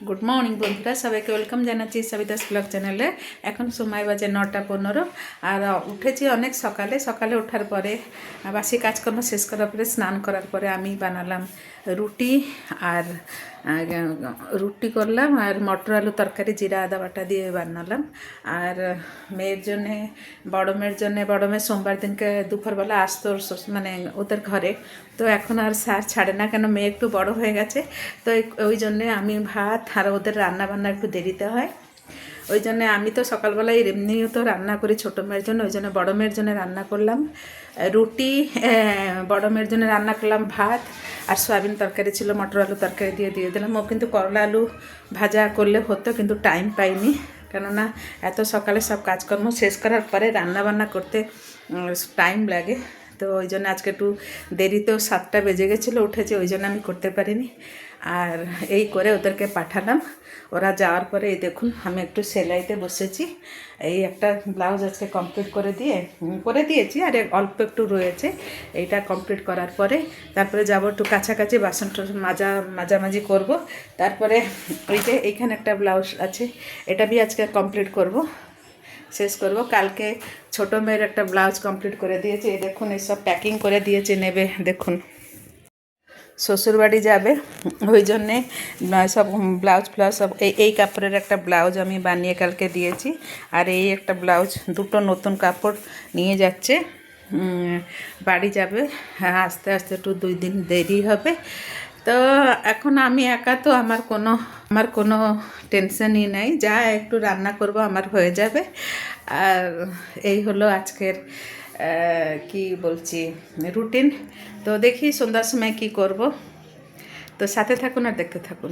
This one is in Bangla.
গুড মর্নিং বন্ধুরা, সবাইকে ওয়েলকাম জানাচ্ছি সবিতাস ব্লগ চ্যানেলে। এখন সময় বাজে 9:15 আর উঠেছি অনেক সকালে। সকালে ওঠার পরে বাসি কাজকর্ম শেষ করার পরে স্নান করার পরে আমি বানালাম রুটি আর রুটি করলাম আর মটর আলু তরকারি জিরা আদা বাটা দিয়ে বানালাম। আর মেয়ের জন্যে বড় মেয়ের সোমবার দিনকে দুপুরবেলা আসতো মানে ওদের ঘরে। তো এখন আর স্যার ছাড়ে না, কেন মেয়ে একটু বড় হয়ে গেছে। তো ওই জন্যে আমি ভাত আর ওদের রান্না বান্না একটু দেরিতে হয়, ওই জন্য আমি তো সকালবেলায় এমনিও তো রান্না করি ছোটো মেয়ের জন্য, ওই জন্য বড়ো মেয়ের জন্য রান্না করলাম রুটি, বড়ো মেয়ের জন্য রান্না করলাম ভাত আর সয়াবিন তরকারি ছিল, মটর আলু তরকারি দিয়ে দিলাম। ও কিন্তু করলা আলু ভাজা করলে হতো, কিন্তু টাইম পাইনি, কেননা এত সকালে সব কাজকর্ম শেষ করার পরে রান্না বান্না করতে টাইম লাগে। তো ওই জন্য আজকে একটু দেরিতেও 7টা বেজে গেছিলো উঠেছে, ওই জন্য আমি করতে পারিনি। আর এই করে ওদেরকে পাঠালাম। ওরা যাওয়ার পরে এই দেখুন আমি একটু সেলাইতে বসেছি। এই একটা ব্লাউজ আজকে কমপ্লিট করে দিয়েছি, আর অল্প একটু রয়েছে। এইটা কমপ্লিট করার পরে তারপরে যাব একটু কাছাকাছি বাসন মাজামাজি করব। তারপরে ওই যে এইখানে একটা ব্লাউজ আছে, এটা भी আজকে কমপ্লিট শেষ করব। কালকে ছোটো মেয়ের একটা ব্লাউজ কমপ্লিট করে দিয়েছে। এই দেখুন এইসব প্যাকিং করে দিয়েছে, নেবে দেখুন। শ্বশুরবাড়ি যাবে, ওই জন্যে সব ব্লাউজ সব এই কাপড়ের একটা ব্লাউজ আমি বানিয়ে কালকে দিয়েছি। আর এই একটা ব্লাউজ, দুটো নতুন কাপড় নিয়ে যাচ্ছে, বাড়ি যাবে। আস্তে আস্তে একটু 2 দিন দেরি হবে। তো এখন আমি একা, তো আমার কোনো টেনশনই নাই, যা একটু রান্না করব আমার হয়ে যাবে। আর এই হলো আজকের কি বলছি রুটিন। তো দেখি সন্ধ্যার সময় কি করব। তো সাথে থাকুন আর দেখতে থাকুন।